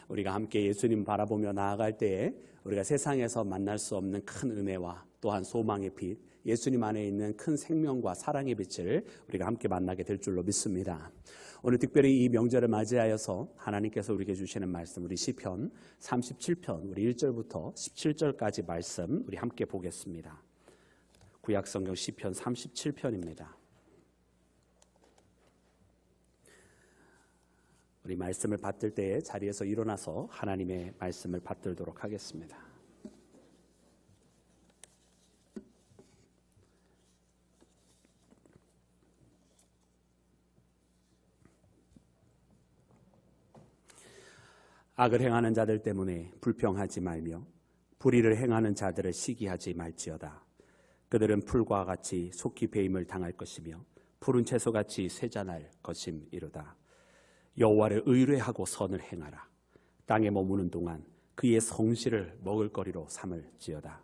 우리가 함께 예수님 바라보며 나아갈 때에 우리가 세상에서 만날 수 없는 큰 은혜와 또한 소망의 빛, 예수님 안에 있는 큰 생명과 사랑의 빛을 우리가 함께 만나게 될 줄로 믿습니다. 오늘 특별히 이 명절을 맞이하여서 하나님께서 우리에게 주시는 말씀, 우리 시편 37편 우리 1절부터 17절까지 말씀 우리 함께 보겠습니다. 구약성경 시편 37편입니다. 우리 말씀을 받들 때에 자리에서 일어나서 하나님의 말씀을 받들도록 하겠습니다. 악을 행하는 자들 때문에 불평하지 말며 불의를 행하는 자들을 시기하지 말지어다. 그들은 풀과 같이 속히 배임을 당할 것이며 푸른 채소같이 쇠잔할 것임이로다. 여호와를 의뢰하고 선을 행하라. 땅에 머무는 동안 그의 성실을 먹을거리로 삼을지어다.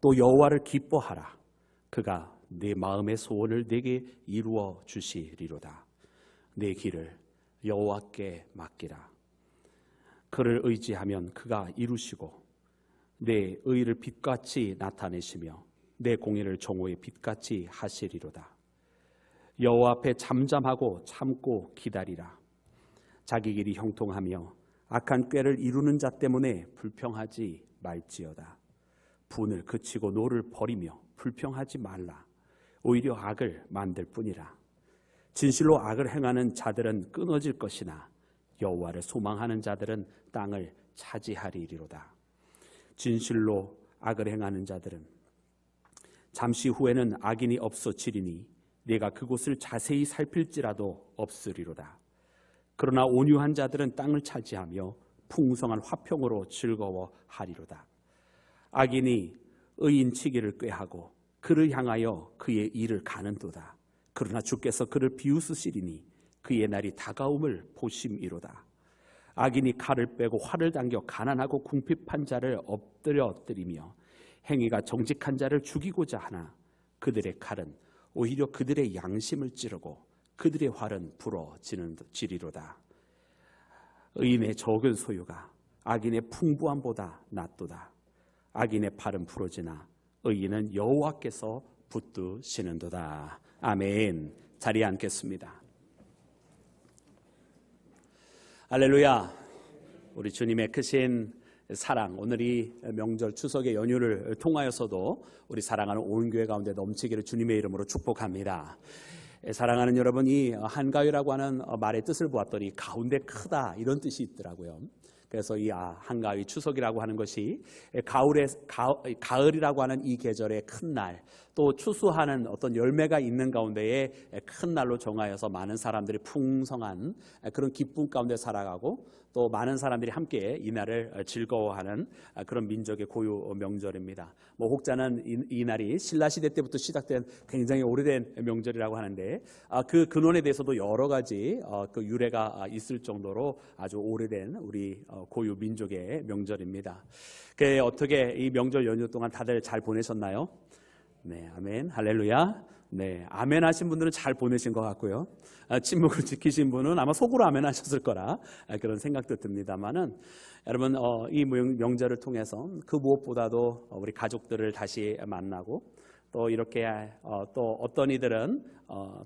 또 여호와를 기뻐하라. 그가 내 마음의 소원을 내게 이루어 주시리로다. 내 길을 여호와께 맡기라. 그를 의지하면 그가 이루시고 내 의를 빛같이 나타내시며 내 공의를 정오의 빛같이 하시리로다. 여호와 앞에 잠잠하고 참고 기다리라. 자기 길이 형통하며 악한 꾀를 이루는 자 때문에 불평하지 말지어다. 분을 그치고 노를 버리며 불평하지 말라. 오히려 악을 만들 뿐이라. 진실로 악을 행하는 자들은 끊어질 것이나 여호와를 소망하는 자들은 땅을 차지하리로다. 진실로 악을 행하는 자들은 잠시 후에는 악인이 없어지리니 내가 그곳을 자세히 살필지라도 없으리로다. 그러나 온유한 자들은 땅을 차지하며 풍성한 화평으로 즐거워하리로다. 악인이 의인치기를 꾀하고 그를 향하여 그의 일을 가는도다. 그러나 주께서 그를 비웃으시리니 그의 날이 다가옴을 보심이로다. 악인이 칼을 빼고 활을 당겨 가난하고 궁핍한 자를 엎드려뜨리며 행위가 정직한 자를 죽이고자 하나 그들의 칼은 오히려 그들의 양심을 찌르고 그들의 활은 부러지리로다. 의인의 적은 소유가 악인의 풍부함보다 낫도다. 악인의 팔은 부러지나 의인은 여호와께서 붙드시는도다. 아멘. 자리에 앉겠습니다. 할렐루야. 우리 주님의 크신 사랑, 오늘 이 명절 추석의 연휴를 통하여서도 우리 사랑하는 온 교회 가운데 넘치기를 주님의 이름으로 축복합니다. 사랑하는 여러분, 이 한가위라고 하는 말의 뜻을 보았더니 가운데 크다 이런 뜻이 있더라고요. 그래서 이 한가위 추석이라고 하는 것이 가을이라고 하는 이 계절의 큰 날, 또 추수하는 어떤 열매가 있는 가운데에 큰 날로 정하여서 많은 사람들이 풍성한 그런 기쁨 가운데 살아가고 또 많은 사람들이 함께 이 날을 즐거워하는 그런 민족의 고유 명절입니다. 혹자는 이 날이 신라시대 때부터 시작된 굉장히 오래된 명절이라고 하는데 그 근원에 대해서도 여러 가지 그 유래가 있을 정도로 아주 오래된 우리 고유 민족의 명절입니다. 어떻게 이 명절 연휴 동안 다들 잘 보내셨나요? 네, 아멘, 할렐루야. 네, 아멘 하신 분들은 잘 보내신 것 같고요. 침묵을 지키신 분은 아마 속으로 아멘 하셨을 거라 그런 생각도 듭니다만은 여러분, 이 명절을 통해서 그 무엇보다도 우리 가족들을 다시 만나고 또 이렇게 또 어떤 이들은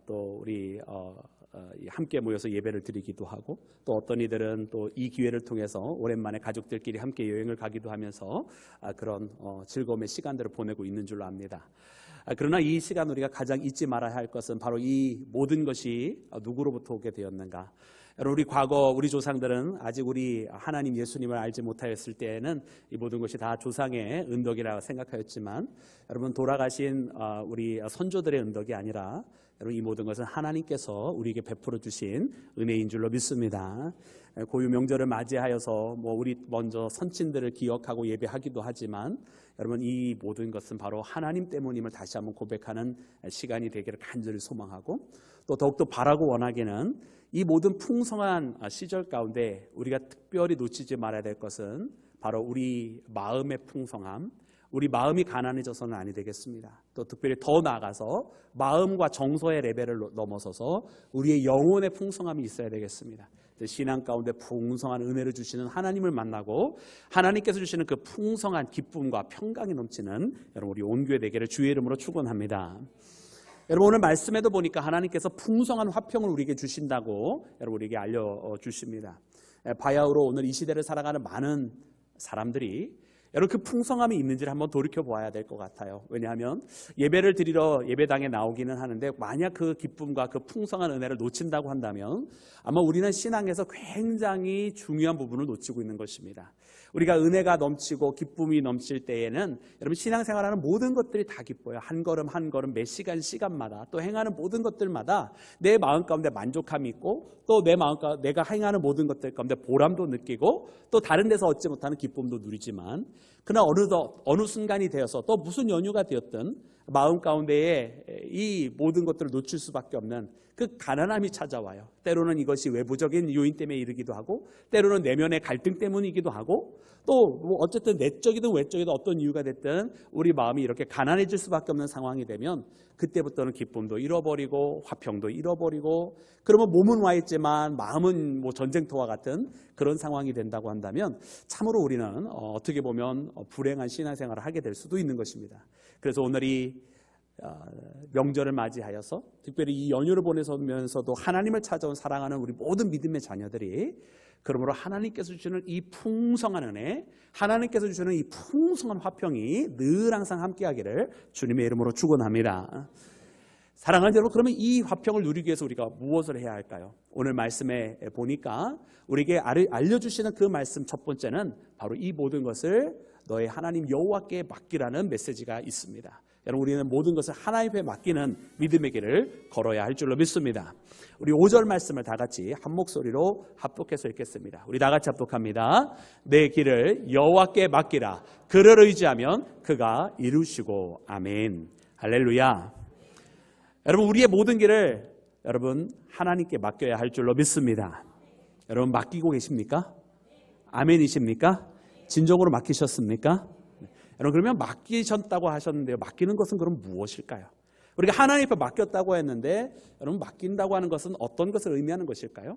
또 우리 함께 모여서 예배를 드리기도 하고 또 어떤 이들은 또 이 기회를 통해서 오랜만에 가족들끼리 함께 여행을 가기도 하면서 그런 즐거움의 시간들을 보내고 있는 줄로 압니다. 그러나 이 시간 우리가 가장 잊지 말아야 할 것은 바로 이 모든 것이 누구로부터 오게 되었는가. 여러분, 우리 과거 우리 조상들은 아직 우리 하나님 예수님을 알지 못하였을 때에는 이 모든 것이 다 조상의 은덕이라고 생각하였지만 여러분, 돌아가신 우리 선조들의 은덕이 아니라 여러분, 이 모든 것은 하나님께서 우리에게 베풀어 주신 은혜인 줄로 믿습니다. 고유 명절을 맞이하여서 우리 먼저 선친들을 기억하고 예배하기도 하지만 여러분, 이 모든 것은 바로 하나님 때문임을 다시 한번 고백하는 시간이 되기를 간절히 소망하고 또 더욱더 바라고 원하기는 이 모든 풍성한 시절 가운데 우리가 특별히 놓치지 말아야 될 것은 바로 우리 마음의 풍성함, 우리 마음이 가난해져서는 아니 되겠습니다. 또 특별히 더 나아가서 마음과 정서의 레벨을 넘어서서 우리의 영혼의 풍성함이 있어야 되겠습니다. 신앙 가운데 풍성한 은혜를 주시는 하나님을 만나고 하나님께서 주시는 그 풍성한 기쁨과 평강이 넘치는 여러분 우리 온교회 되기를 주의 이름으로 축원합니다. 여러분 오늘 말씀에도 보니까 하나님께서 풍성한 화평을 우리에게 주신다고 여러분 우리에게 알려주십니다. 바야흐로 오늘 이 시대를 살아가는 많은 사람들이 여러분 그 풍성함이 있는지를 한번 돌이켜 보아야 될 것 같아요. 왜냐하면 예배를 드리러 예배당에 나오기는 하는데 만약 그 기쁨과 그 풍성한 은혜를 놓친다고 한다면 아마 우리는 신앙에서 굉장히 중요한 부분을 놓치고 있는 것입니다. 우리가 은혜가 넘치고 기쁨이 넘칠 때에는 여러분 신앙생활하는 모든 것들이 다 기뻐요. 한 걸음 한 걸음 매 시간 시간마다 또 행하는 모든 것들마다 내 마음 가운데 만족함이 있고 또 내 마음 가운데 내가 행하는 모든 것들 가운데 보람도 느끼고 또 다른 데서 얻지 못하는 기쁨도 누리지만 그러나 어느 순간이 되어서 또 무슨 연유가 되었든 마음 가운데에 이 모든 것들을 놓칠 수밖에 없는 그 가난함이 찾아와요. 때로는 이것이 외부적인 요인 때문에 이르기도 하고 때로는 내면의 갈등 때문이기도 하고 또 뭐 어쨌든 내적이든 외적이든 어떤 이유가 됐든 우리 마음이 이렇게 가난해질 수밖에 없는 상황이 되면 그때부터는 기쁨도 잃어버리고 화평도 잃어버리고 그러면 몸은 와 있지만 마음은 뭐 전쟁터와 같은 그런 상황이 된다고 한다면 참으로 우리는 어떻게 보면 불행한 신앙생활을 하게 될 수도 있는 것입니다. 그래서 오늘 이 명절을 맞이하여서 특별히 이 연휴를 보내면서도 하나님을 찾아온 사랑하는 우리 모든 믿음의 자녀들이 그러므로 하나님께서 주시는 이 풍성한 은혜, 하나님께서 주시는 이 풍성한 화평이 늘 항상 함께하기를 주님의 이름으로 축원합니다. 사랑하는 여러분, 그러면 이 화평을 누리기 위해서 우리가 무엇을 해야 할까요? 오늘 말씀에 보니까 우리에게 알려주시는 그 말씀 첫 번째는 바로 이 모든 것을 너의 하나님 여호와께 맡기라는 메시지가 있습니다. 여러분 우리는 모든 것을 하나님께 맡기는 믿음의 길을 걸어야 할 줄로 믿습니다. 우리 5절 말씀을 다 같이 한 목소리로 합독해서 읽겠습니다. 우리 다 같이 합독합니다. 내 길을 여호와께 맡기라. 그를 의지하면 그가 이루시고. 아멘. 할렐루야. 여러분 우리의 모든 길을 여러분 하나님께 맡겨야 할 줄로 믿습니다. 여러분 맡기고 계십니까? 아멘이십니까? 진정으로 맡기셨습니까? 여러분 그러면 맡기셨다고 하셨는데요. 맡기는 것은 그럼 무엇일까요? 우리가 하나님 앞에 맡겼다고 했는데 여러분 맡긴다고 하는 것은 어떤 것을 의미하는 것일까요?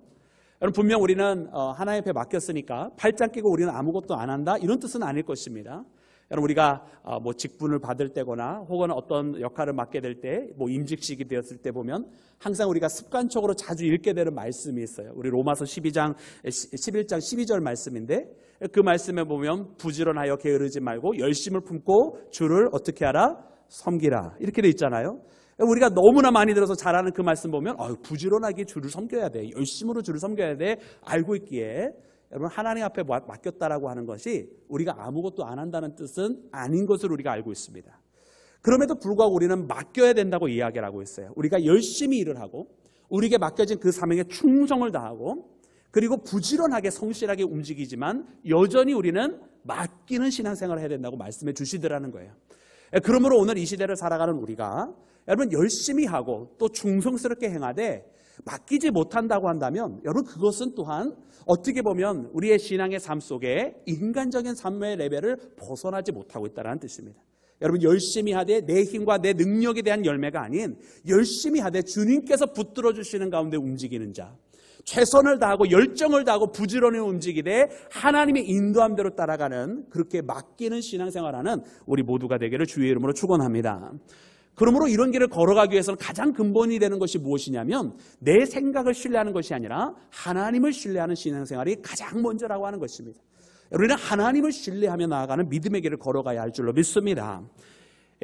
여러분 분명 우리는 하나님 앞에 맡겼으니까 팔짱 끼고 우리는 아무것도 안 한다 이런 뜻은 아닐 것입니다. 여러분 우리가 뭐 직분을 받을 때거나 혹은 어떤 역할을 맡게 될 때 뭐 임직식이 되었을 때 보면 항상 우리가 습관적으로 자주 읽게 되는 말씀이 있어요. 우리 로마서 11장 12절 말씀인데 그 말씀에 보면 부지런하여 게으르지 말고 열심을 품고 주를 어떻게 하라? 섬기라 이렇게 돼 있잖아요. 우리가 너무나 많이 들어서 잘 아는 그 말씀 보면 부지런하게 주를 섬겨야 돼. 열심으로 주를 섬겨야 돼. 알고 있기에 여러분 하나님 앞에 맡겼다라고 하는 것이 우리가 아무것도 안 한다는 뜻은 아닌 것을 우리가 알고 있습니다. 그럼에도 불구하고 우리는 맡겨야 된다고 이야기를 하고 있어요. 우리가 열심히 일을 하고 우리에게 맡겨진 그 사명에 충성을 다하고 그리고 부지런하게 성실하게 움직이지만 여전히 우리는 맡기는 신앙생활을 해야 된다고 말씀해 주시더라는 거예요. 그러므로 오늘 이 시대를 살아가는 우리가 여러분 열심히 하고 또 충성스럽게 행하되 맡기지 못한다고 한다면 여러분 그것은 또한 어떻게 보면 우리의 신앙의 삶 속에 인간적인 삶의 레벨을 벗어나지 못하고 있다는 뜻입니다. 여러분 열심히 하되 내 힘과 내 능력에 대한 열매가 아닌 열심히 하되 주님께서 붙들어 주시는 가운데 움직이는 자, 최선을 다하고 열정을 다하고 부지런히 움직이되 하나님의 인도함대로 따라가는 그렇게 맡기는 신앙생활하는 우리 모두가 되기를 주의 이름으로 축원합니다. 그러므로 이런 길을 걸어가기 위해서는 가장 근본이 되는 것이 무엇이냐면 내 생각을 신뢰하는 것이 아니라 하나님을 신뢰하는 신앙생활이 가장 먼저라고 하는 것입니다. 우리는 하나님을 신뢰하며 나아가는 믿음의 길을 걸어가야 할 줄로 믿습니다.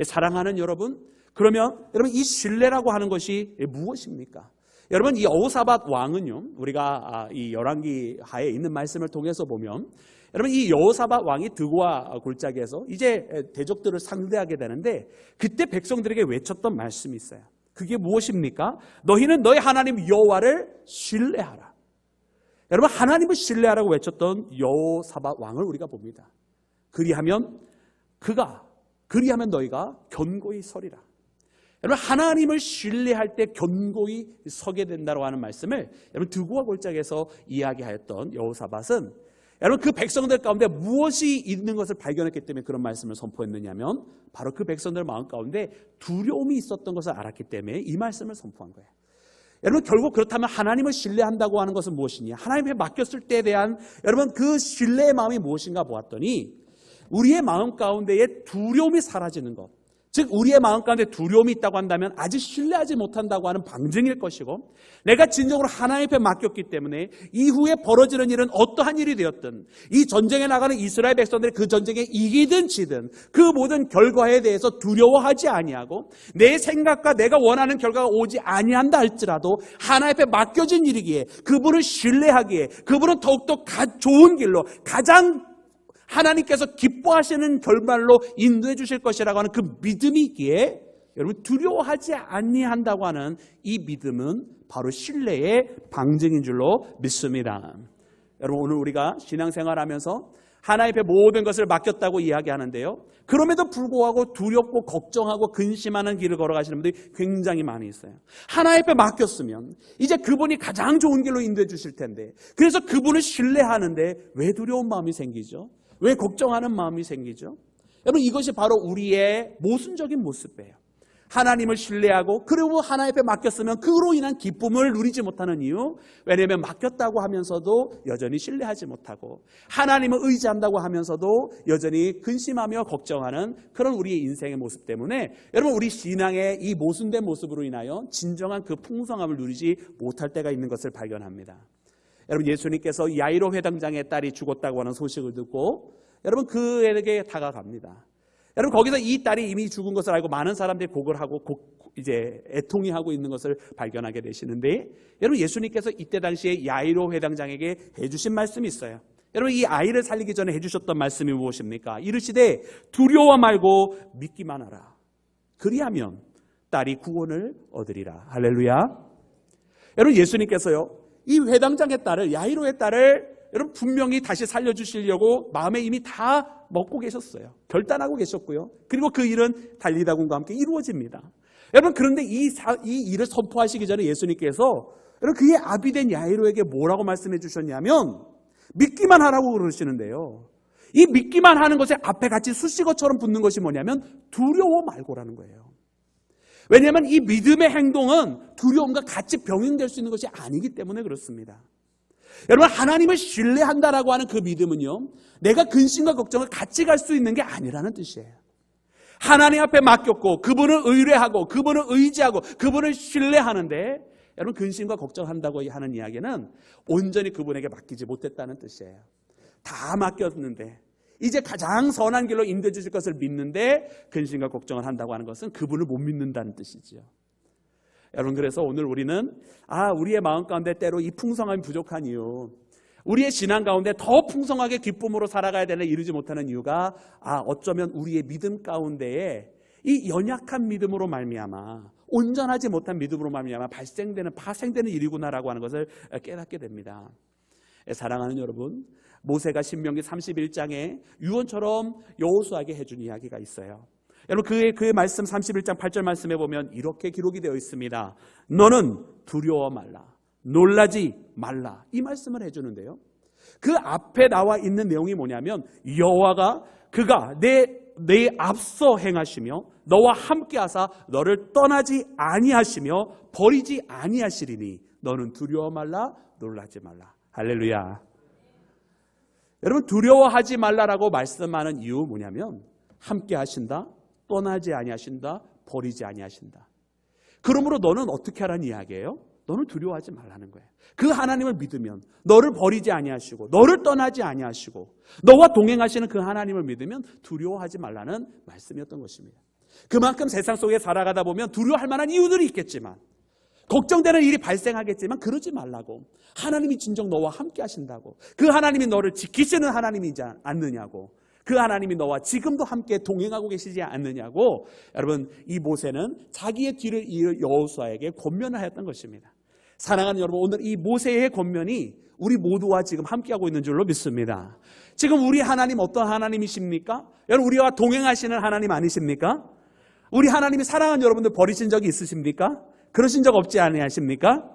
사랑하는 여러분, 그러면 여러분 이 신뢰라고 하는 것이 무엇입니까? 여러분 이 여호사밧 왕은요, 우리가 이 열왕기 하에 있는 말씀을 통해서 보면 여러분 이 여호사밧 왕이 드고와 골짜기에서 이제 대적들을 상대하게 되는데 그때 백성들에게 외쳤던 말씀이 있어요. 그게 무엇입니까? 너희는 너희 하나님 여호와를 신뢰하라. 여러분 하나님을 신뢰하라고 외쳤던 여호사밧 왕을 우리가 봅니다. 그리하면 너희가 견고히 서리라. 여러분 하나님을 신뢰할 때 견고히 서게 된다고 하는 말씀을 여러분 드고와 골짜기에서 이야기하였던 여호사밧은 여러분 그 백성들 가운데 무엇이 있는 것을 발견했기 때문에 그런 말씀을 선포했느냐면 바로 그 백성들 마음 가운데 두려움이 있었던 것을 알았기 때문에 이 말씀을 선포한 거예요. 여러분 결국 그렇다면 하나님을 신뢰한다고 하는 것은 무엇이냐? 하나님께 맡겼을 때에 대한 여러분 그 신뢰의 마음이 무엇인가 보았더니 우리의 마음 가운데에 두려움이 사라지는 것. 즉 우리의 마음 가운데 두려움이 있다고 한다면 아직 신뢰하지 못한다고 하는 방증일 것이고 내가 진정으로 하나님 앞에 맡겼기 때문에 이후에 벌어지는 일은 어떠한 일이 되었든 이 전쟁에 나가는 이스라엘 백성들이 그 전쟁에 이기든 지든 그 모든 결과에 대해서 두려워하지 아니하고 내 생각과 내가 원하는 결과가 오지 아니한다 할지라도 하나님 앞에 맡겨진 일이기에 그분을 신뢰하기에 그분은 더욱더 좋은 길로 가장 하나님께서 기뻐하시는 결말로 인도해 주실 것이라고 하는 그 믿음이기에 여러분 두려워하지 아니한다고 하는 이 믿음은 바로 신뢰의 방증인 줄로 믿습니다. 여러분 오늘 우리가 신앙생활하면서 하나님 앞에 모든 것을 맡겼다고 이야기하는데요. 그럼에도 불구하고 두렵고 걱정하고 근심하는 길을 걸어가시는 분들이 굉장히 많이 있어요. 하나님 앞에 맡겼으면 이제 그분이 가장 좋은 길로 인도해 주실 텐데 그래서 그분을 신뢰하는데 왜 두려운 마음이 생기죠? 왜 걱정하는 마음이 생기죠? 여러분 이것이 바로 우리의 모순적인 모습이에요. 하나님을 신뢰하고 그리고 하나님 앞에 맡겼으면 그로 인한 기쁨을 누리지 못하는 이유, 왜냐하면 맡겼다고 하면서도 여전히 신뢰하지 못하고 하나님을 의지한다고 하면서도 여전히 근심하며 걱정하는 그런 우리의 인생의 모습 때문에 여러분 우리 신앙의 이 모순된 모습으로 인하여 진정한 그 풍성함을 누리지 못할 때가 있는 것을 발견합니다. 여러분 예수님께서 야이로 회당장의 딸이 죽었다고 하는 소식을 듣고 여러분 그에게 다가갑니다. 여러분 거기서 이 딸이 이미 죽은 것을 알고 많은 사람들이 곡을 하고 이제 애통이 하고 있는 것을 발견하게 되시는데 여러분 예수님께서 이때 당시에 야이로 회당장에게 해주신 말씀이 있어요. 여러분 이 아이를 살리기 전에 해주셨던 말씀이 무엇입니까? 이르시되 두려워 말고 믿기만 하라. 그리하면 딸이 구원을 얻으리라. 할렐루야. 여러분 예수님께서요 이 회당장의 딸을 야이로의 딸을 여러분 분명히 다시 살려주시려고 마음에 이미 다 먹고 계셨어요. 결단하고 계셨고요. 그리고 그 일은 달리다군과 함께 이루어집니다. 여러분 그런데 이 일을 선포하시기 전에 예수님께서 여러분 그의 아비된 야이로에게 뭐라고 말씀해 주셨냐면 믿기만 하라고 그러시는데요. 이 믿기만 하는 것에 앞에 같이 수식어처럼 붙는 것이 뭐냐면 두려워 말고라는 거예요. 왜냐하면 이 믿음의 행동은 두려움과 같이 병행될 수 있는 것이 아니기 때문에 그렇습니다. 여러분 하나님을 신뢰한다라고 하는 그 믿음은요 내가 근심과 걱정을 같이 갈 수 있는 게 아니라는 뜻이에요. 하나님 앞에 맡겼고 그분을 의뢰하고 그분을 의지하고 그분을 신뢰하는데 여러분 근심과 걱정한다고 하는 이야기는 온전히 그분에게 맡기지 못했다는 뜻이에요. 다 맡겼는데 이제 가장 선한 길로 인도해 주실 것을 믿는데 근심과 걱정을 한다고 하는 것은 그분을 못 믿는다는 뜻이지요. 여러분 그래서 오늘 우리는 우리의 마음 가운데 때로 이 풍성함이 부족한 이유, 우리의 신앙 가운데 더 풍성하게 기쁨으로 살아가야 되는 이루지 못하는 이유가 어쩌면 우리의 믿음 가운데에 이 연약한 믿음으로 말미암아 온전하지 못한 믿음으로 말미암아 파생되는 일이구나라고 하는 것을 깨닫게 됩니다. 사랑하는 여러분, 모세가 신명기 31장에 유언처럼 여호수아에게 해준 이야기가 있어요. 여러분 그의 말씀 31장 8절 말씀에 보면 이렇게 기록이 되어 있습니다. 너는 두려워 말라, 놀라지 말라, 이 말씀을 해주는데요. 그 앞에 나와 있는 내용이 뭐냐면 여호와가 그가 내 앞서 행하시며 너와 함께하사 너를 떠나지 아니하시며 버리지 아니하시리니 너는 두려워 말라, 놀라지 말라. 할렐루야. 여러분 두려워하지 말라라고 말씀하는 이유 뭐냐면 함께 하신다, 떠나지 아니하신다, 버리지 아니하신다. 그러므로 너는 어떻게 하라는 이야기예요? 너는 두려워하지 말라는 거예요. 그 하나님을 믿으면 너를 버리지 아니하시고 너를 떠나지 아니하시고 너와 동행하시는 그 하나님을 믿으면 두려워하지 말라는 말씀이었던 것입니다. 그만큼 세상 속에 살아가다 보면 두려워할 만한 이유들이 있겠지만 걱정되는 일이 발생하겠지만 그러지 말라고, 하나님이 진정 너와 함께 하신다고, 그 하나님이 너를 지키시는 하나님이지 않느냐고, 그 하나님이 너와 지금도 함께 동행하고 계시지 않느냐고 여러분 이 모세는 자기의 뒤를 이을 여호수아에게 권면을 하였던 것입니다. 사랑하는 여러분, 오늘 이 모세의 권면이 우리 모두와 지금 함께하고 있는 줄로 믿습니다. 지금 우리 하나님 어떤 하나님이십니까? 여러분 우리와 동행하시는 하나님 아니십니까? 우리 하나님이 사랑하는 여러분들 버리신 적이 있으십니까? 그러신 적 없지 아니하십니까?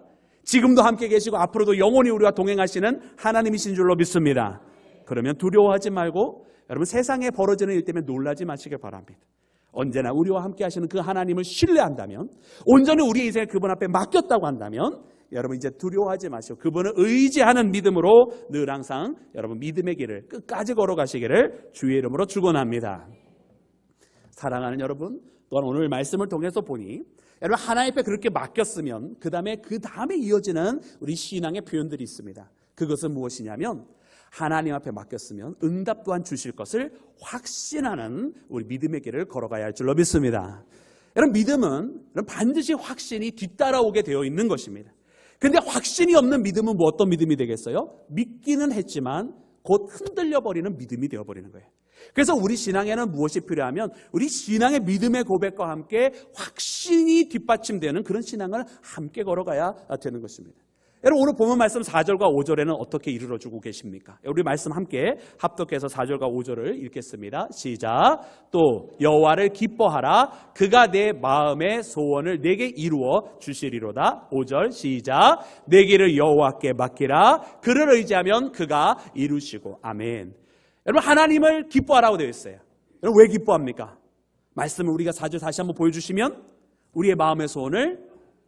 지금도 함께 계시고 앞으로도 영원히 우리와 동행하시는 하나님이신 줄로 믿습니다. 그러면 두려워하지 말고 여러분 세상에 벌어지는 일 때문에 놀라지 마시길 바랍니다. 언제나 우리와 함께 하시는 그 하나님을 신뢰한다면, 온전히 우리의 인생을 그분 앞에 맡겼다고 한다면, 여러분 이제 두려워하지 마시고 그분을 의지하는 믿음으로 늘 항상 여러분 믿음의 길을 끝까지 걸어가시기를 주의 이름으로 축원합니다. 사랑하는 여러분, 또한 오늘 말씀을 통해서 보니 여러분 하나님 앞에 그렇게 맡겼으면 그 다음에 이어지는 우리 신앙의 표현들이 있습니다. 그것은 무엇이냐면 하나님 앞에 맡겼으면 응답 또한 주실 것을 확신하는 우리 믿음의 길을 걸어가야 할 줄로 믿습니다. 여러분 믿음은 반드시 확신이 뒤따라오게 되어 있는 것입니다. 근데 확신이 없는 믿음은 뭐 어떤 믿음이 되겠어요? 믿기는 했지만 곧 흔들려버리는 믿음이 되어버리는 거예요. 그래서 우리 신앙에는 무엇이 필요하면 우리 신앙의 믿음의 고백과 함께 확신이 뒷받침되는 그런 신앙을 함께 걸어가야 되는 것입니다. 여러분 오늘 본문 말씀 4절과 5절에는 어떻게 이르러주고 계십니까? 우리 말씀 함께 합독해서 4절과 5절을 읽겠습니다. 시작. 또 여호와를 기뻐하라. 그가 내 마음의 소원을 내게 이루어 주시리로다. 5절 시작. 내 길을 여호와께 맡기라. 그를 의지하면 그가 이루시고. 아멘. 여러분 하나님을 기뻐하라고 되어 있어요. 여러분 왜 기뻐합니까? 말씀을 우리가 4절 다시 한번 보여주시면 우리의 마음의 소원을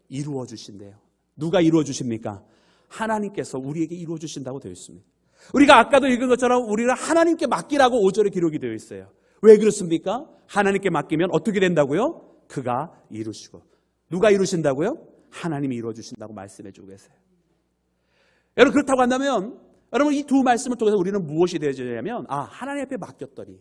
이루어 주신대요. 누가 이루어 주십니까? 하나님께서 우리에게 이루어 주신다고 되어 있습니다. 우리가 아까도 읽은 것처럼 우리를 하나님께 맡기라고 5절에 기록이 되어 있어요. 왜 그렇습니까? 하나님께 맡기면 어떻게 된다고요? 그가 이루시고. 누가 이루신다고요? 하나님이 이루어 주신다고 말씀해 주고 계세요. 여러분 그렇다고 한다면 여러분 이 두 말씀을 통해서 우리는 무엇이 되어지냐면 하나님 앞에 맡겼더니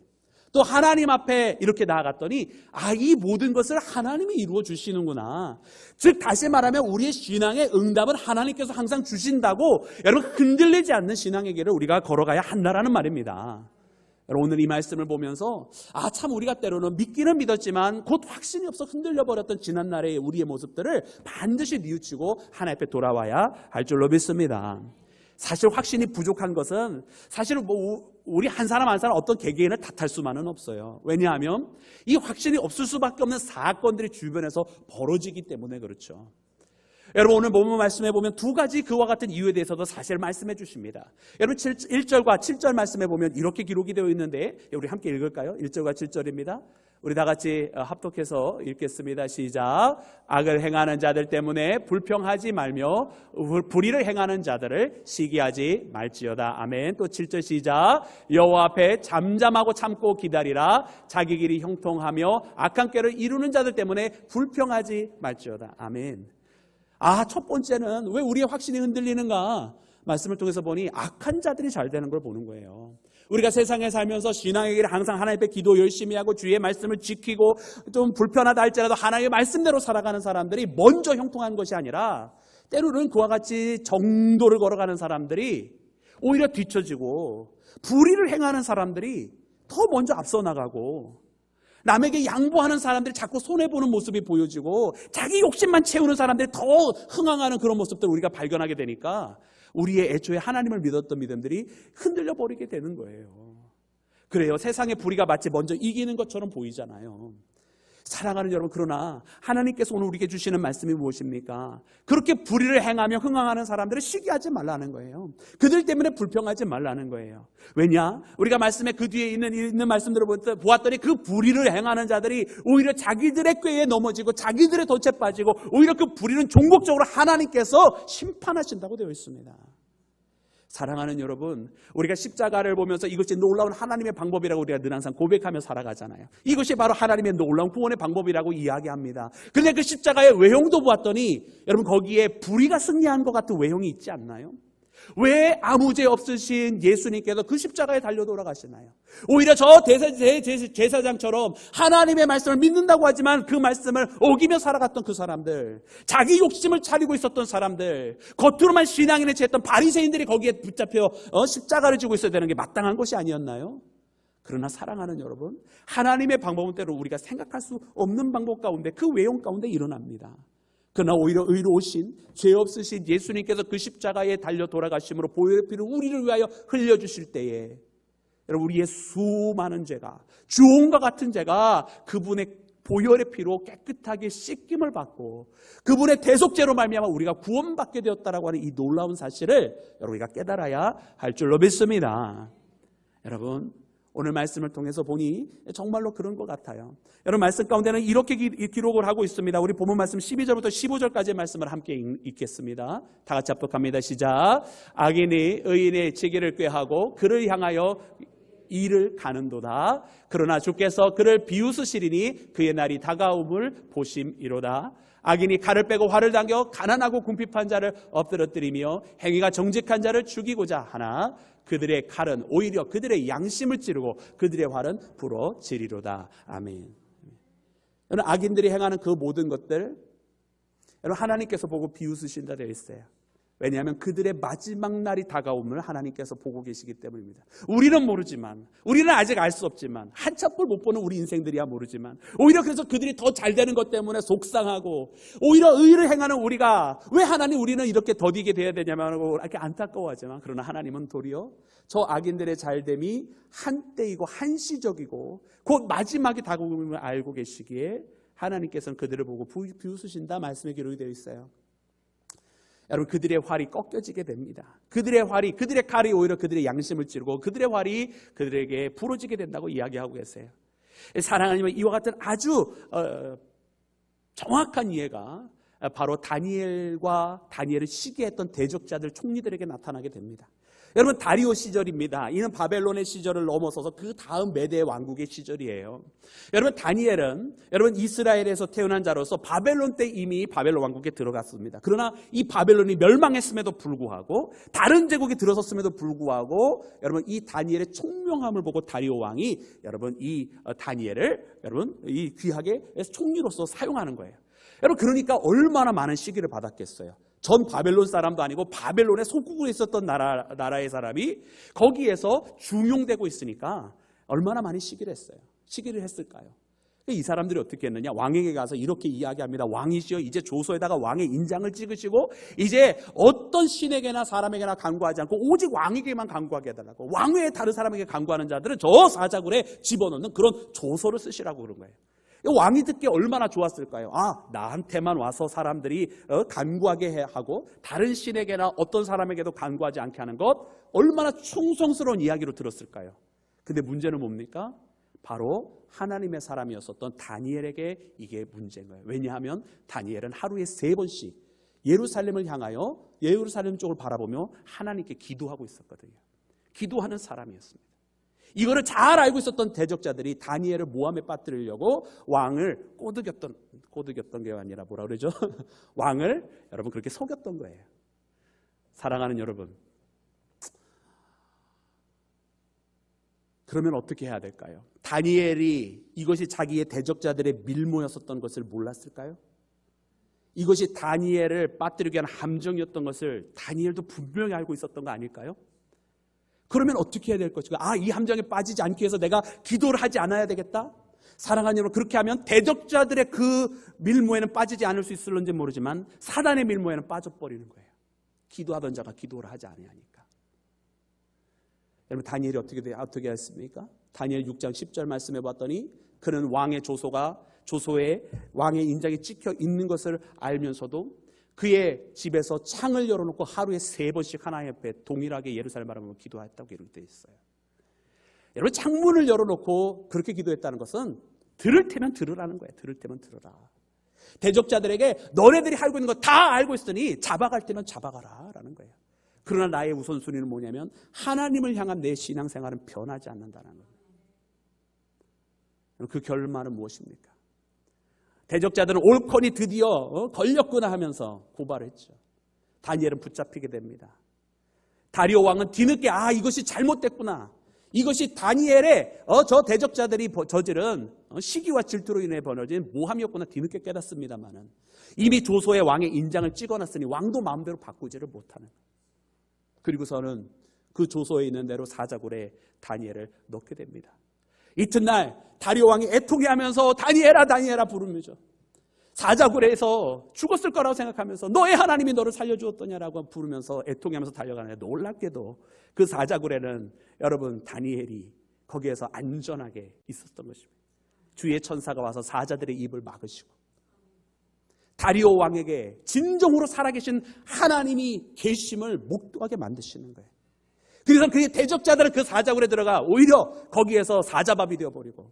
또 하나님 앞에 이렇게 나아갔더니 이 모든 것을 하나님이 이루어 주시는구나. 즉 다시 말하면 우리의 신앙의 응답은 하나님께서 항상 주신다고 여러분 흔들리지 않는 신앙의 길을 우리가 걸어가야 한다라는 말입니다. 여러분 오늘 이 말씀을 보면서 참 우리가 때로는 믿기는 믿었지만 곧 확신이 없어 흔들려버렸던 지난날의 우리의 모습들을 반드시 뉘우치고 하나님 앞에 돌아와야 할 줄로 믿습니다. 사실 확신이 부족한 것은 사실 우리 한 사람 어떤 개개인을 탓할 수만은 없어요. 왜냐하면 이 확신이 없을 수밖에 없는 사건들이 주변에서 벌어지기 때문에 그렇죠. 여러분 오늘 본문 말씀해 보면 두 가지 그와 같은 이유에 대해서도 사실 말씀해 주십니다. 여러분 1절과 7절 말씀해 보면 이렇게 기록이 되어 있는데 우리 함께 읽을까요? 1절과 7절입니다. 우리 다 같이 합독해서 읽겠습니다. 시작. 악을 행하는 자들 때문에 불평하지 말며 불의를 행하는 자들을 시기하지 말지어다. 아멘. 또 7절 시작. 여호와 앞에 잠잠하고 참고 기다리라. 자기 길이 형통하며 악한 꾀를 이루는 자들 때문에 불평하지 말지어다. 아멘. 첫 번째는 왜 우리의 확신이 흔들리는가? 말씀을 통해서 보니 악한 자들이 잘 되는 걸 보는 거예요. 우리가 세상에 살면서 신앙의 길을 항상 하나님 앞에 기도 열심히 하고 주의 말씀을 지키고 좀 불편하다 할지라도 하나님의 말씀대로 살아가는 사람들이 먼저 형통한 것이 아니라 때로는 그와 같이 정도를 걸어가는 사람들이 오히려 뒤처지고 불의를 행하는 사람들이 더 먼저 앞서 나가고 남에게 양보하는 사람들이 자꾸 손해보는 모습이 보여지고 자기 욕심만 채우는 사람들이 더 흥황하는 그런 모습들을 우리가 발견하게 되니까 우리의 애초에 하나님을 믿었던 믿음들이 흔들려 버리게 되는 거예요. 그래요. 세상의 불의가 마치 먼저 이기는 것처럼 보이잖아요. 사랑하는 여러분, 그러나 하나님께서 오늘 우리에게 주시는 말씀이 무엇입니까? 그렇게 불의를 행하며 흥황하는 사람들을 시기하지 말라는 거예요. 그들 때문에 불평하지 말라는 거예요. 왜냐? 우리가 말씀에 그 뒤에 있는 말씀들을 보았더니 그 불의를 행하는 자들이 오히려 자기들의 꾀에 넘어지고 자기들의 덫에 빠지고 오히려 그 불의는 종국적으로 하나님께서 심판하신다고 되어 있습니다. 사랑하는 여러분, 우리가 십자가를 보면서 이것이 놀라운 하나님의 방법이라고 우리가 늘 항상 고백하며 살아가잖아요. 이것이 바로 하나님의 놀라운 구원의 방법이라고 이야기합니다. 그런데 그 십자가의 외형도 보았더니 여러분 거기에 불의가 승리한 것 같은 외형이 있지 않나요? 왜 아무 죄 없으신 예수님께서 그 십자가에 달려 돌아가시나요? 오히려 저 제사장처럼 하나님의 말씀을 믿는다고 하지만 그 말씀을 어기며 살아갔던 그 사람들, 자기 욕심을 차리고 있었던 사람들, 겉으로만 신앙인을 취했던 바리새인들이 거기에 붙잡혀 십자가를 지고 있어야 되는 게 마땅한 것이 아니었나요? 그러나 사랑하는 여러분, 하나님의 방법은 때로 우리가 생각할 수 없는 방법 가운데 그 외형 가운데 일어납니다. 그러나 오히려 의로우신 죄 없으신 예수님께서 그 십자가에 달려 돌아가심으로 보혈의 피를 우리를 위하여 흘려주실 때에 여러분 우리의 수많은 죄가 주홍과 같은 죄가 그분의 보혈의 피로 깨끗하게 씻김을 받고 그분의 대속죄로 말미암아 우리가 구원받게 되었다라고 하는 이 놀라운 사실을 여러분 우리가 깨달아야 할 줄로 믿습니다. 여러분 오늘 말씀을 통해서 보니 정말로 그런 것 같아요. 여러분 말씀 가운데는 이렇게 기록을 하고 있습니다. 우리 본문 말씀 12절부터 15절까지의 말씀을 함께 읽겠습니다. 다 같이 합독합니다. 시작. 악인이 의인의 지기를 꾀하고 그를 향하여 일을 가는도다. 그러나 주께서 그를 비웃으시리니 그의 날이 다가옴을 보심이로다. 악인이 칼을 빼고 활을 당겨 가난하고 궁핍한 자를 엎드러뜨리며 행위가 정직한 자를 죽이고자 하나 그들의 칼은 오히려 그들의 양심을 찌르고 그들의 활은 부러지리로다. 아멘. 여러분 악인들이 행하는 그 모든 것들 여러분 하나님께서 보고 비웃으신다 되어 있어요. 왜냐하면 그들의 마지막 날이 다가옴을 하나님께서 보고 계시기 때문입니다. 우리는 모르지만, 우리는 아직 알 수 없지만, 한참볼 못 보는 우리 인생들이야 모르지만, 오히려 그래서 그들이 더 잘 되는 것 때문에 속상하고, 오히려 의를 행하는 우리가 왜 하나님 우리는 이렇게 더디게 돼야 되냐면 이렇게 안타까워하지만, 그러나 하나님은 도리어 저 악인들의 잘됨이 한때이고 한시적이고 곧 마지막이 다가옴을 알고 계시기에 하나님께서는 그들을 보고 비웃으신다 말씀에 기록이 되어 있어요. 여러분 그들의 활이 꺾여지게 됩니다. 그들의 칼이 오히려 그들의 양심을 찌르고 그들의 활이 그들에게 부러지게 된다고 이야기하고 계세요. 사랑하는 이와 같은 아주 정확한 이해가 바로 다니엘을 시기했던 대적자들 총리들에게 나타나게 됩니다. 여러분 다리오 시절입니다. 이는 바벨론의 시절을 넘어서서 그 다음 메대 왕국의 시절이에요. 여러분 다니엘은 이스라엘에서 태어난 자로서 바벨론 때 이미 바벨론 왕국에 들어갔습니다. 그러나 이 바벨론이 멸망했음에도 불구하고 다른 제국이 들어섰음에도 불구하고 여러분 이 다니엘의 총명함을 보고 다리오 왕이 여러분 이 다니엘을 이 귀하게 총리로서 사용하는 거예요. 여러분 그러니까 얼마나 많은 시기를 받았겠어요. 전 바벨론 사람도 아니고 바벨론의 속국에 있었던 나라의 사람이 거기에서 중용되고 있으니까 얼마나 많이 시기를 했을까요? 이 사람들이 어떻게 했느냐? 왕에게 가서 이렇게 이야기합니다. 왕이시여 이제 조서에다가 왕의 인장을 찍으시고 이제 어떤 신에게나 사람에게나 간구하지 않고 오직 왕에게만 간구하게 해달라고. 왕 외에 다른 사람에게 간구하는 자들은 저 사자굴에 집어넣는 그런 조서를 쓰시라고 그런 거예요. 왕이 듣기에 얼마나 좋았을까요? 나한테만 와서 사람들이 간구하게 하고 다른 신에게나 어떤 사람에게도 간구하지 않게 하는 것 얼마나 충성스러운 이야기로 들었을까요? 근데 문제는 뭡니까? 바로 하나님의 사람이었었던 다니엘에게 이게 문제인 거예요. 왜냐하면 다니엘은 하루에 3번씩 예루살렘을 향하여 예루살렘 쪽을 바라보며 하나님께 기도하고 있었거든요. 기도하는 사람이었습니다. 이거를 잘 알고 있었던 대적자들이 다니엘을 모함에 빠뜨리려고 왕을 꼬드겼던 게 아니라 뭐라 그러죠? 왕을 여러분 그렇게 속였던 거예요. 사랑하는 여러분, 그러면 어떻게 해야 될까요? 다니엘이 이것이 자기의 대적자들의 밀모였었던 것을 몰랐을까요? 이것이 다니엘을 빠뜨리기 위한 함정이었던 것을 다니엘도 분명히 알고 있었던 거 아닐까요? 그러면 어떻게 해야 될 것인가? 이 함정에 빠지지 않기 위해서 내가 기도를 하지 않아야 되겠다? 사랑하는 여러분, 그렇게 하면 대적자들의 그 밀모에는 빠지지 않을 수 있을런지 모르지만 사단의 밀모에는 빠져버리는 거예요. 기도하던 자가 기도를 하지 않으니까. 여러분 다니엘이 어떻게 했습니까? 다니엘 6장 10절 말씀해 봤더니 그는 왕의 조소에 왕의 인장이 찍혀 있는 것을 알면서도 그의 집에서 창을 열어놓고 하루에 3번씩 하나님 옆에 동일하게 예루살렘 바라보며 기도했다고 기록되어 있어요. 여러분 창문을 열어놓고 그렇게 기도했다는 것은 들을 테면 들으라는 거예요. 들을 테면 들으라. 대적자들에게 너네들이 알고 있는 거 다 알고 있으니 잡아갈 때는 잡아가라 라는 거예요. 그러나 나의 우선순위는 뭐냐면 하나님을 향한 내 신앙생활은 변하지 않는다는 거예요. 그 결말은 무엇입니까? 대적자들은 옳거니 드디어 걸렸구나 하면서 고발했죠. 다니엘은 붙잡히게 됩니다. 다리오 왕은 뒤늦게 이것이 잘못됐구나. 이것이 다니엘의 저 대적자들이 저지른 시기와 질투로 인해 벌어진 모함이었구나 뒤늦게 깨닫습니다만은 이미 조소에 왕의 인장을 찍어놨으니 왕도 마음대로 바꾸지를 못하는. 그리고서는 그 조소에 있는 대로 사자굴에 다니엘을 넣게 됩니다. 이튿날 다리오 왕이 애통해하면서 다니엘아 부르면서 사자굴에서 죽었을 거라고 생각하면서 너의 하나님이 너를 살려주었더냐라고 부르면서 애통해하면서 달려가는데 놀랍게도 그 사자굴에는 여러분 다니엘이 거기에서 안전하게 있었던 것입니다. 주의 천사가 와서 사자들의 입을 막으시고 다리오 왕에게 진정으로 살아계신 하나님이 계심을 목도하게 만드시는 거예요. 그래서 그 대적자들은 그 사자굴에 들어가 오히려 거기에서 사자밥이 되어버리고,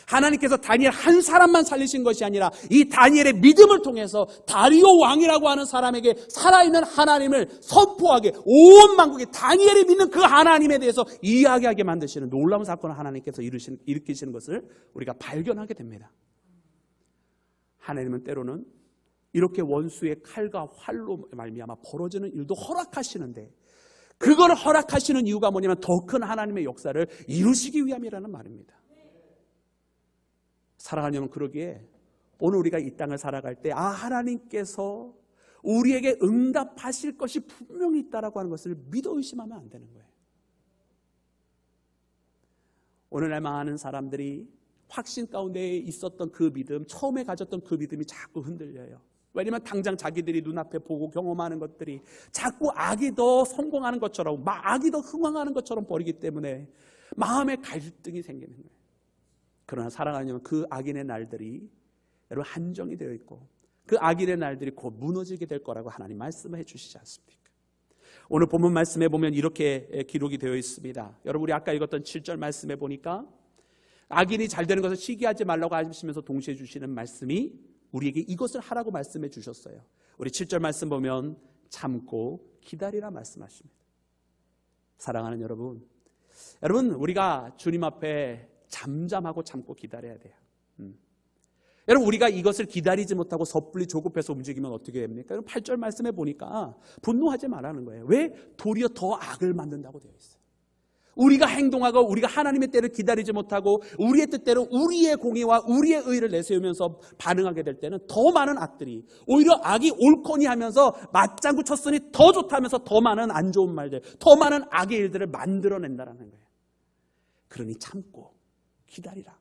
하나님께서 다니엘 한 사람만 살리신 것이 아니라 이 다니엘의 믿음을 통해서 다리오 왕이라고 하는 사람에게 살아있는 하나님을 선포하게, 온 만국에 다니엘이 믿는 그 하나님에 대해서 이야기하게 만드시는 놀라운 사건을 하나님께서 일으키시는 것을 우리가 발견하게 됩니다. 하나님은 때로는 이렇게 원수의 칼과 활로 말미암아 벌어지는 일도 허락하시는데, 그걸 허락하시는 이유가 뭐냐면 더 큰 하나님의 역사를 이루시기 위함이라는 말입니다. 사랑하려면 그러기에 오늘 우리가 이 땅을 살아갈 때 하나님께서 우리에게 응답하실 것이 분명히 있다라고 하는 것을 믿어 의심하면 안 되는 거예요. 오늘날 많은 사람들이 확신 가운데 있었던 그 믿음, 처음에 가졌던 그 믿음이 자꾸 흔들려요. 왜냐하면 당장 자기들이 눈앞에 보고 경험하는 것들이 자꾸 악이 더 성공하는 것처럼, 악이 더 흥왕하는 것처럼 보이기 때문에 마음에 갈등이 생기는 거예요. 그러나 사랑하려면 그 악인의 날들이 여러분 한정이 되어 있고, 그 악인의 날들이 곧 무너지게 될 거라고 하나님 말씀해 주시지 않습니까? 오늘 본문 말씀에 보면 이렇게 기록이 되어 있습니다. 여러분, 우리 아까 읽었던 7절 말씀에 보니까 악인이 잘 되는 것을 시기하지 말라고 하시면서 동시에 주시는 말씀이 우리에게 이것을 하라고 말씀해 주셨어요. 우리 7절 말씀 보면 참고 기다리라 말씀하십니다. 사랑하는 여러분, 우리가 주님 앞에 잠잠하고 참고 기다려야 돼요. 여러분, 우리가 이것을 기다리지 못하고 섣불리 조급해서 움직이면 어떻게 됩니까? 8절 말씀에 보니까 분노하지 말라는 거예요. 왜? 도리어 더 악을 만든다고 되어 있어요. 우리가 행동하고 우리가 하나님의 때를 기다리지 못하고 우리의 뜻대로 우리의 공의와 우리의 의를 내세우면서 반응하게 될 때는 더 많은 악들이, 오히려 악이 옳거니 하면서 맞장구 쳤으니 더 좋다면서 더 많은 안 좋은 말들, 더 많은 악의 일들을 만들어낸다는 거예요. 그러니 참고 기다리라.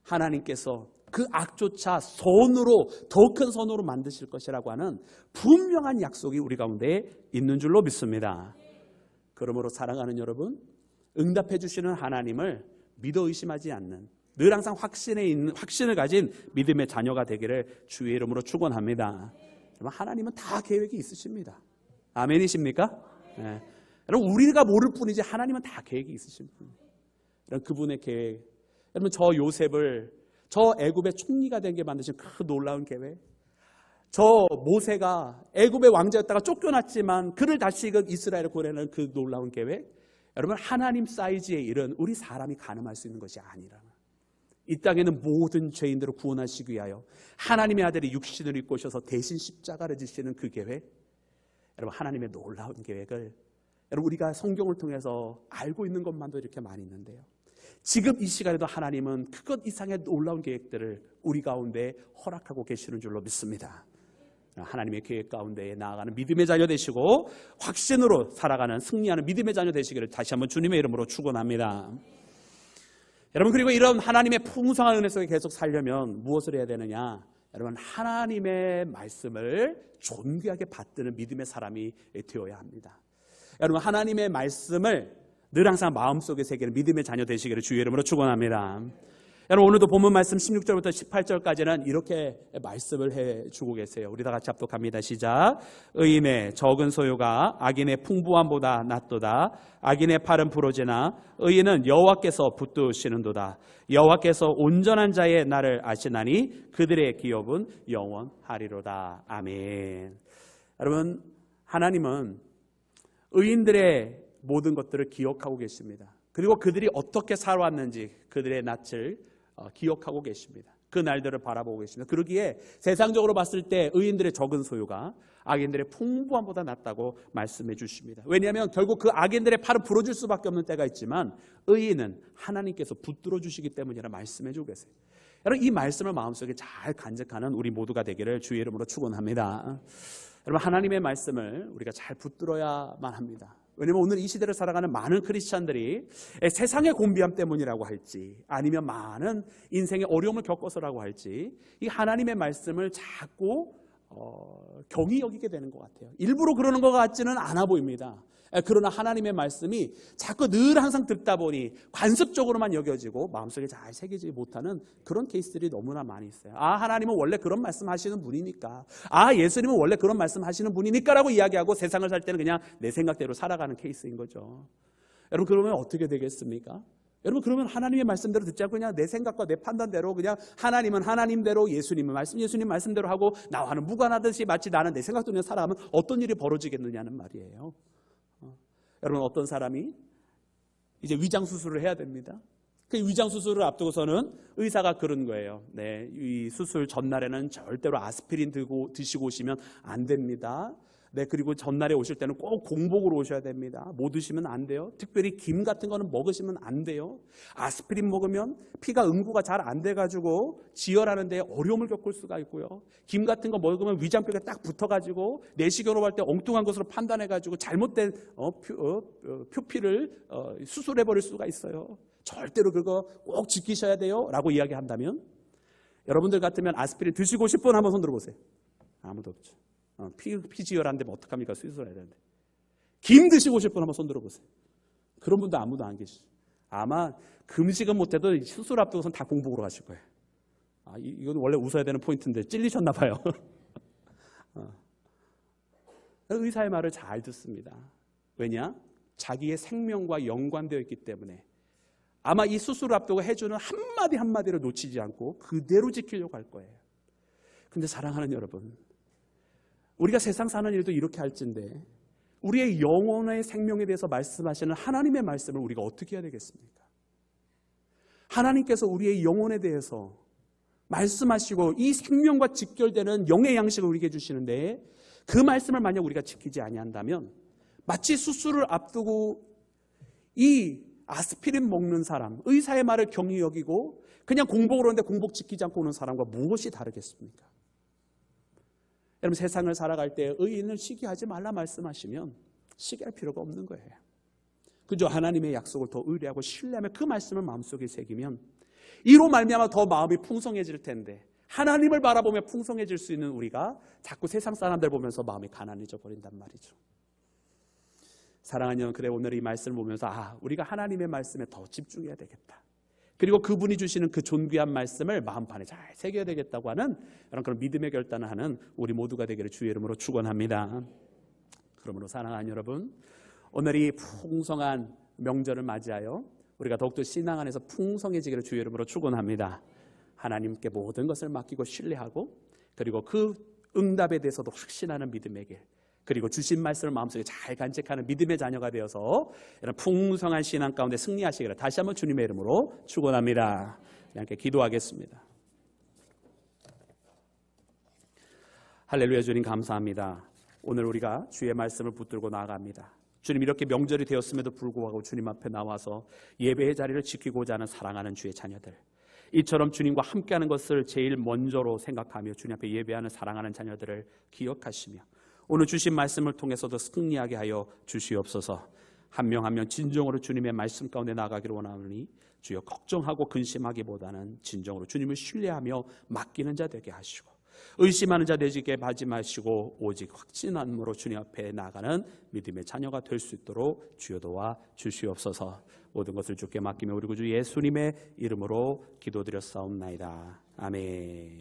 하나님께서 그 악조차 선으로, 더 큰 선으로 만드실 것이라고 하는 분명한 약속이 우리 가운데 있는 줄로 믿습니다. 그러므로 사랑하는 여러분, 응답해 주시는 하나님을 믿어 의심하지 않는, 늘 항상 확신을 가진 믿음의 자녀가 되기를 주의 이름으로 축원합니다. 여러분, 하나님은 다 계획이 있으십니다. 아멘이십니까? 네. 여러분, 우리가 모를 뿐이지 하나님은 다 계획이 있으십니다. 여러분, 그분의 계획, 여러분, 저 요셉을 저 애굽의 총리가 된 게 만드신 그 놀라운 계획, 저 모세가 애굽의 왕자였다가 쫓겨났지만 그를 다시 이스라엘에 보내는 그 놀라운 계획, 여러분, 하나님 사이즈의 일은 우리 사람이 가늠할 수 있는 것이 아니라, 이 땅에는 모든 죄인들을 구원하시기 위하여 하나님의 아들이 육신을 입고 오셔서 대신 십자가를 지시는 그 계획, 여러분, 하나님의 놀라운 계획을 여러분, 우리가 성경을 통해서 알고 있는 것만도 이렇게 많이 있는데요, 지금 이 시간에도 하나님은 그것 이상의 놀라운 계획들을 우리 가운데 허락하고 계시는 줄로 믿습니다. 하나님의 계획 가운데 나아가는 믿음의 자녀 되시고 확신으로 살아가는, 승리하는 믿음의 자녀 되시기를 다시 한번 주님의 이름으로 축원합니다. 여러분, 그리고 이런 하나님의 풍성한 은혜 속에 계속 살려면 무엇을 해야 되느냐? 여러분, 하나님의 말씀을 존귀하게 받드는 믿음의 사람이 되어야 합니다. 여러분, 하나님의 말씀을 늘 항상 마음속에 새기는 믿음의 자녀 되시기를 주의 이름으로 축원합니다. 여러분, 오늘도 본문 말씀 16절부터 18절까지는 이렇게 말씀을 해주고 계세요. 우리 다 같이 합독합니다. 시작. 의인의 적은 소유가 악인의 풍부함보다 낫도다. 악인의 팔은 부러지나 의인은 여호와께서 붙드시는도다. 여호와께서 온전한 자의 날을 아시나니 그들의 기업은 영원하리로다. 아멘. 여러분, 하나님은 의인들의 모든 것들을 기억하고 계십니다. 그리고 그들이 어떻게 살아왔는지 그들의 낯을 기억하고 계십니다. 그 날들을 바라보고 계십니다. 그러기에 세상적으로 봤을 때 의인들의 적은 소유가 악인들의 풍부함보다 낫다고 말씀해 주십니다. 왜냐하면 결국 그 악인들의 팔은 부러질 수밖에 없는 때가 있지만 의인은 하나님께서 붙들어 주시기 때문이라 말씀해 주고 계세요. 여러분, 이 말씀을 마음속에 잘 간직하는 우리 모두가 되기를 주의 이름으로 축원합니다. 여러분, 하나님의 말씀을 우리가 잘 붙들어야만 합니다. 왜냐하면 오늘 이 시대를 살아가는 많은 크리스찬들이 세상의 곤비함 때문이라고 할지, 아니면 많은 인생의 어려움을 겪어서라고 할지, 이 하나님의 말씀을 자꾸 경히 여기게 되는 것 같아요. 일부러 그러는 것 같지는 않아 보입니다. 그러나 하나님의 말씀이 자꾸 늘 항상 듣다 보니 관습적으로만 여겨지고 마음속에 잘 새기지 못하는 그런 케이스들이 너무나 많이 있어요. 하나님은 원래 그런 말씀하시는 분이니까, 예수님은 원래 그런 말씀하시는 분이니까 라고 이야기하고 세상을 살 때는 그냥 내 생각대로 살아가는 케이스인 거죠. 여러분, 그러면 어떻게 되겠습니까? 여러분, 그러면 하나님의 말씀대로 듣지 않고 그냥 내 생각과 내 판단대로 그냥 하나님은 하나님대로, 예수님은 예수님 말씀대로 하고 나와는 무관하듯이 마치 나는 내 생각대로 그냥 살아가면 어떤 일이 벌어지겠느냐는 말이에요. 여러분, 어떤 사람이 이제 위장 수술을 해야 됩니다. 그 위장 수술을 앞두고서는 의사가 그런 거예요. 네, 이 수술 전날에는 절대로 아스피린 드시고 오시면 안 됩니다. 네, 그리고 전날에 오실 때는 꼭 공복으로 오셔야 됩니다. 뭐 드시면 안 돼요. 특별히 김 같은 거는 먹으시면 안 돼요. 아스피린 먹으면 피가 응고가 잘 안 돼가지고 지혈하는 데 어려움을 겪을 수가 있고요. 김 같은 거 먹으면 위장벽에 딱 붙어가지고 내시경으로 할 때 엉뚱한 것으로 판단해가지고 잘못된 표피를 수술해버릴 수가 있어요. 절대로 그거 꼭 지키셔야 돼요 라고 이야기한다면, 여러분들 같으면 아스피린 드시고 싶은 분 한번 손 들어보세요. 아무도 없죠. 피지혈한데 뭐 어떡합니까? 수술해야 되는데. 김 드시고 싶은 분 한번 손 들어보세요. 그런 분도 아무도 안 계시죠. 아마 금식은 못해도 수술 앞두고선 다 공복으로 가실 거예요. 이건 원래 웃어야 되는 포인트인데 찔리셨나 봐요. 의사의 말을 잘 듣습니다. 왜냐? 자기의 생명과 연관되어 있기 때문에 아마 이 수술을 앞두고 해주는 한마디 한마디를 놓치지 않고 그대로 지키려고 할 거예요. 근데 사랑하는 여러분, 우리가 세상 사는 일도 이렇게 할진데 우리의 영혼의 생명에 대해서 말씀하시는 하나님의 말씀을 우리가 어떻게 해야 되겠습니까? 하나님께서 우리의 영혼에 대해서 말씀하시고 이 생명과 직결되는 영의 양식을 우리에게 주시는데, 그 말씀을 만약 우리가 지키지 아니한다면 마치 수술을 앞두고 이 아스피린 먹는 사람, 의사의 말을 경히 여기고 그냥 공복을 하는데 공복 지키지 않고 오는 사람과 무엇이 다르겠습니까? 여러분, 세상을 살아갈 때 의인을 시기하지 말라 말씀하시면 시기할 필요가 없는 거예요. 그저 하나님의 약속을 더 의뢰하고 신뢰하며 그 말씀을 마음속에 새기면 이로 말미암아 더 마음이 풍성해질 텐데, 하나님을 바라보며 풍성해질 수 있는 우리가 자꾸 세상 사람들 보면서 마음이 가난해져 버린단 말이죠. 사랑하는 여러분, 그래 오늘 이 말씀을 보면서 우리가 하나님의 말씀에 더 집중해야 되겠다. 그리고 그분이 주시는 그 존귀한 말씀을 마음판에 잘 새겨야 되겠다고 하는 그런 믿음의 결단을 하는 우리 모두가 되기를 주의 이름으로 축원합니다. 그러므로 사랑하는 여러분, 오늘 이 풍성한 명절을 맞이하여 우리가 더욱더 신앙 안에서 풍성해지기를 주의 이름으로 축원합니다. 하나님께 모든 것을 맡기고 신뢰하고, 그리고 그 응답에 대해서도 확신하는 믿음의 길, 그리고 주신 말씀을 마음속에 잘 간직하는 믿음의 자녀가 되어서 이런 풍성한 신앙 가운데 승리하시기를 다시 한번 주님의 이름으로 축원합니다. 함께 기도하겠습니다. 할렐루야. 주님 감사합니다. 오늘 우리가 주의 말씀을 붙들고 나아갑니다. 주님, 이렇게 명절이 되었음에도 불구하고 주님 앞에 나와서 예배의 자리를 지키고자 하는 사랑하는 주의 자녀들, 이처럼 주님과 함께하는 것을 제일 먼저로 생각하며 주님 앞에 예배하는 사랑하는 자녀들을 기억하시며 오늘 주신 말씀을 통해서도 승리하게 하여 주시옵소서. 한 명 한 명 진정으로 주님의 말씀 가운데 나아가기를 원하오니 주여, 걱정하고 근심하기보다는 진정으로 주님을 신뢰하며 맡기는 자 되게 하시고, 의심하는 자 되지게 하지 마시고 오직 확신함으로 주님 앞에 나아가는 믿음의 자녀가 될 수 있도록 주여 도와 주시옵소서. 모든 것을 주께 맡기며 우리 구주 예수님의 이름으로 기도드렸사옵나이다. 아멘.